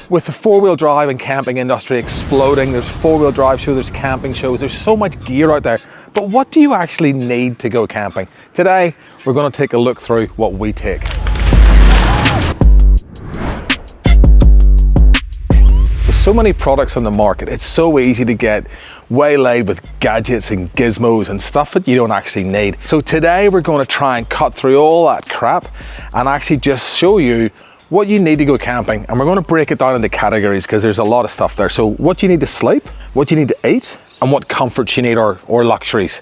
With the four-wheel drive and camping industry exploding, there's four-wheel drive shows, there's camping shows, there's so much gear out there. But what do you actually need to go camping? Today, we're going to take a look through what we take. There's so many products on the market, it's so easy to get waylaid with gadgets and gizmos and stuff that you don't actually need. So today, we're going to try and cut through all that crap and actually just show you what you need to go camping, and we're going to break it down into categories because there's a lot of stuff there. So what you need to sleep, what you need to eat, and what comforts you need or luxuries.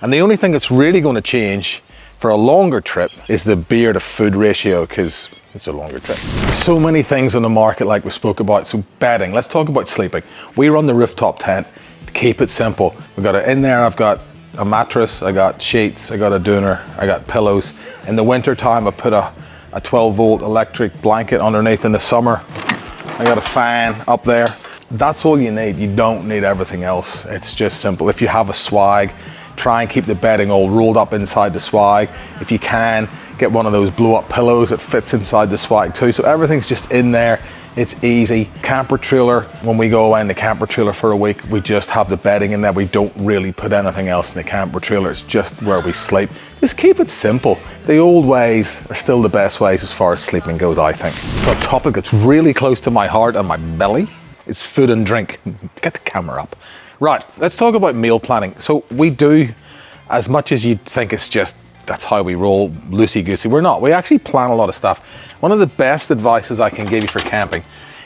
And the only thing that's really going to change for a longer trip is the beer to food ratio, because it's a longer trip. There's so many things on the market like we spoke about. So bedding, let's talk about sleeping. We run the rooftop tent to keep it simple. We've got it in there, I've got a mattress, I got sheets, I got a doona, I got pillows. In the winter time, I put a 12-volt electric blanket underneath. In the summer, I got a fan up there. That's all you need. You don't need everything else. It's just simple. If you have a swag, try and keep the bedding all rolled up inside the swag. If you can, get one of those blow-up pillows that fits inside the swag too. So everything's just in there. It's easy. Camper trailer, when we go away in the camper trailer for a week, we just have the bedding in there. We don't really put anything else in the camper trailer. It's just where we sleep. Just keep it simple. The old ways are still the best ways as far as sleeping goes, I think. So a topic that's really close to my heart and my belly is food and drink. Get the camera up. Right, let's talk about meal planning. So we do, as much as you'd think it's just, that's how we roll, loosey-goosey. We're not. We actually plan a lot of stuff. One of the best advices I can give you for camping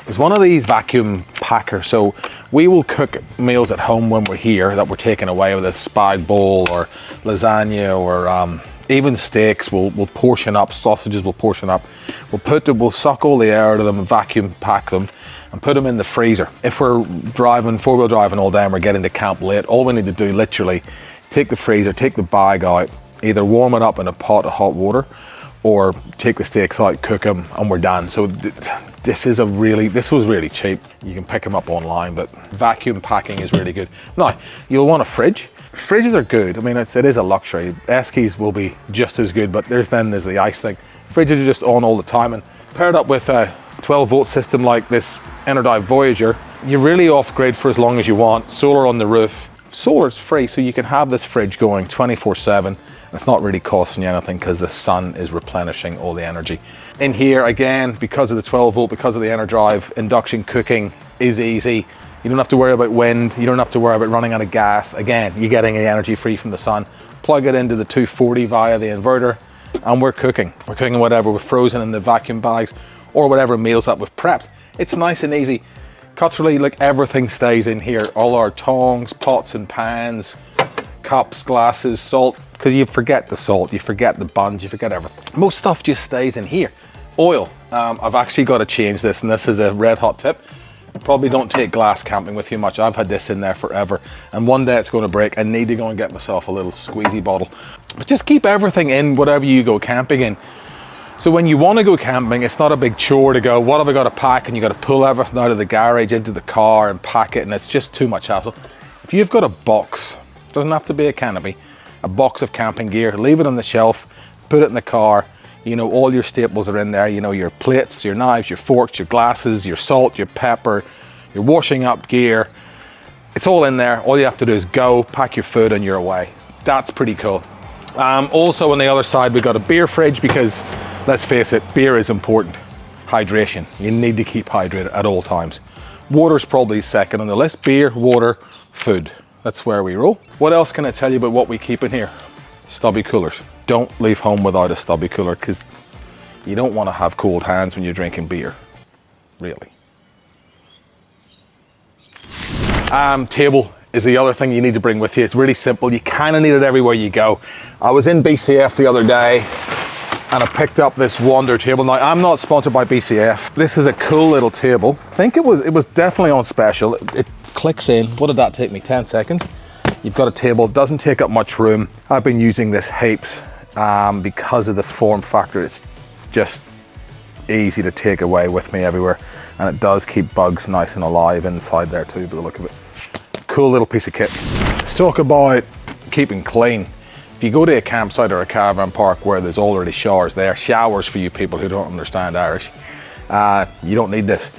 is one of these vacuum packers. So we will cook meals at home when we're here that we're taking away with a spag bowl or lasagna or even steaks. We'll portion up, sausages we'll portion up. We'll suck all the air out of them and vacuum pack them and put them in the freezer. If we're driving, four-wheel driving all day and we're getting to camp late, all we need to do literally, take the freezer, take the bag out, either warm it up in a pot of hot water or take the steaks out, cook them, and we're done. So this was really cheap. You can pick them up online, but vacuum packing is really good. Now, you'll want a fridge. Fridges are good. I mean, it is a luxury. Eskies will be just as good, but there's the ice thing. Fridges are just on all the time, and paired up with a 12-volt system like this Energive Voyager, you're really off grid for as long as you want. Solar on the roof. Solar's free, so you can have this fridge going 24/7. It's not really costing you anything because the sun is replenishing all the energy. In here, again, because of the 12-volt, because of the Energive, induction cooking is easy. You don't have to worry about wind. You don't have to worry about running out of gas. Again, you're getting the energy free from the sun. Plug it into the 240 via the inverter, and we're cooking. We're cooking whatever we've frozen in the vacuum bags or whatever meals that we've prepped. It's nice and easy. Culturally, like, everything stays in here. All our tongs, pots and pans, cups, glasses, salt, because you forget the salt, you forget the buns, you forget everything. Most stuff just stays in here. Oil, I've actually got to change this, and this is a red hot tip. Probably don't take glass camping with you much. I've had this in there forever, and one day it's going to break. I need to go and get myself a little squeezy bottle. But just keep everything in whatever you go camping in. So when you want to go camping, it's not a big chore to go, what have I got to pack? And you got to pull everything out of the garage into the car and pack it, and it's just too much hassle. If you've got a box, doesn't have to be a canopy, a box of camping gear, leave it on the shelf, put it in the car. You know, all your staples are in there. You know, your plates, your knives, your forks, your glasses, your salt, your pepper, your washing up gear. It's all in there. All you have to do is go, pack your food, and you're away. That's pretty cool. Also on the other side, we've got a beer fridge because, let's face it, beer is important. Hydration. You need to keep hydrated at all times. Water's probably second on the list. Beer, water, food. That's where we roll. What else can I tell you about what we keep in here? Stubby coolers. Don't leave home without a stubby cooler because you don't want to have cold hands when you're drinking beer, really. Table is the other thing you need to bring with you. It's really simple. You kind of need it everywhere you go. I was in BCF the other day and I picked up this Wander table. Now, I'm not sponsored by BCF. This is a cool little table. I think it was definitely on special. It clicks in. What did that take me? 10 seconds. You've got a table. It doesn't take up much room. I've been using this heaps because of the form factor. It's just easy to take away with me everywhere, and it does keep bugs nice and alive inside there too, by the look of it. Cool little piece of kit. Let's talk about keeping clean. If you go to a campsite or a caravan park where there's already showers there, showers for you people who don't understand Irish, you don't need this.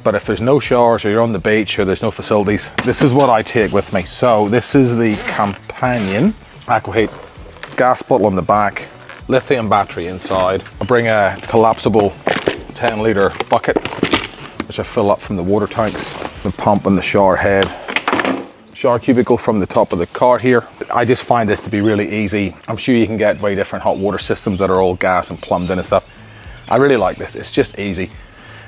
But if there's no showers or you're on the beach or there's no facilities, this is what I take with me. So this is the Companion Aquaheat gas bottle on the back, lithium battery inside. I bring a collapsible 10-litre bucket, which I fill up from the water tanks, the pump and the shower head. Shower cubicle from the top of the car here. I just find this to be really easy. I'm sure you can get very different hot water systems that are all gas and plumbed in and stuff. I really like this. It's just easy.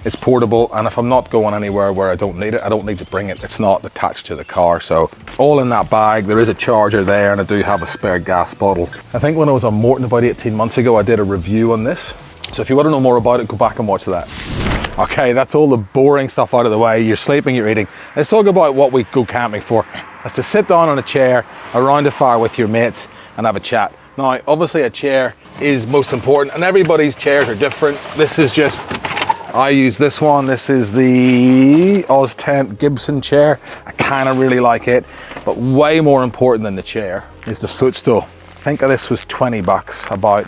It's portable, and if I'm not going anywhere where I don't need it, I don't need to bring it. It's not attached to the car. So all in that bag. There is a charger there, and I do have a spare gas bottle. I think when I was on Morton about 18 months ago, I did a review on this. So if you want to know more about it, go back and watch that. Okay, that's all the boring stuff out of the way. You're sleeping, you're eating. Let's talk about what we go camping for. That's to sit down on a chair around a fire with your mates and have a chat. Now, obviously a chair is most important, and everybody's chairs are different. This is just, I use this one. This is the Oztent Gibson chair. I kind of really like it, but way more important than the chair is the footstool. I think this was 20 bucks about,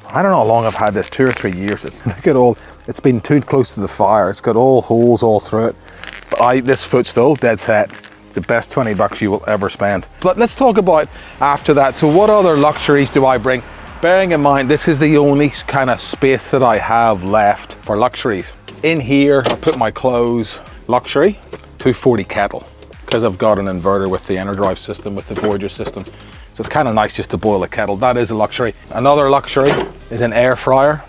I don't know how long I've had this, 2 or 3 years. Look at all, it's been too close to the fire. It's got all holes all through it. But this footstool, dead set, it's the best 20 bucks you will ever spend. But let's talk about after that. So what other luxuries do I bring? Bearing in mind, this is the only kind of space that I have left for luxuries. In here, I put my clothes. Luxury, 240 kettle, because I've got an inverter with the EnerDrive system, with the Voyager system. So it's kind of nice just to boil a kettle. That is a luxury. Another luxury is an air fryer.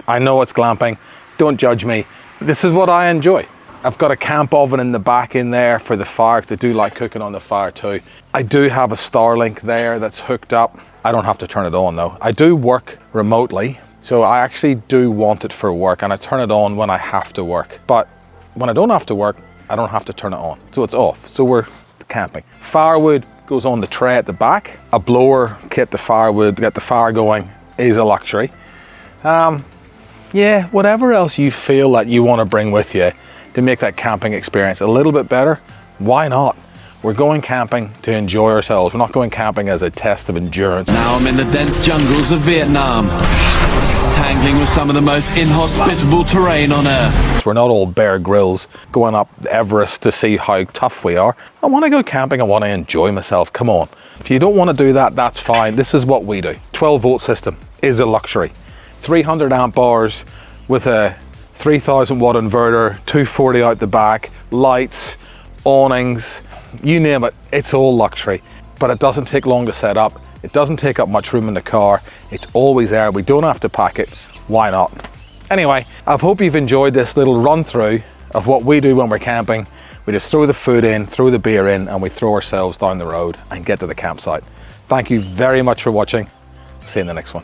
I know it's glamping. Don't judge me. This is what I enjoy. I've got a camp oven in the back in there for the fire, because I do like cooking on the fire too. I do have a Starlink there that's hooked up. I don't have to turn it on though. I do work remotely, so I actually do want it for work, and I turn it on when I have to work. But when I don't have to work, I don't have to turn it on. So it's off. So we're camping. Firewood goes on the tray at the back. A blower, get the firewood, get the fire going, is a luxury. Yeah, whatever else you feel that you want to bring with you to make that camping experience a little bit better, why not? We're going camping to enjoy ourselves. We're not going camping as a test of endurance. Now I'm in the dense jungles of Vietnam, tangling with some of the most inhospitable terrain on earth. We're not all Bear Grylls going up Everest to see how tough we are. I want to go camping. I want to enjoy myself. Come on. If you don't want to do that, that's fine. This is what we do. 12-volt system is a luxury. 300 amp hours with a 3000 watt inverter, 240 out the back, lights, awnings, you name it, it's all luxury. But it doesn't take long to set up. It doesn't take up much room in the car. It's always there. We don't have to pack it. Why not? Anyway, I hope you've enjoyed this little run through of what we do when we're camping. We just throw the food in, throw the beer in, and we throw ourselves down the road and get to the campsite. Thank you very much for watching. See you in the next one.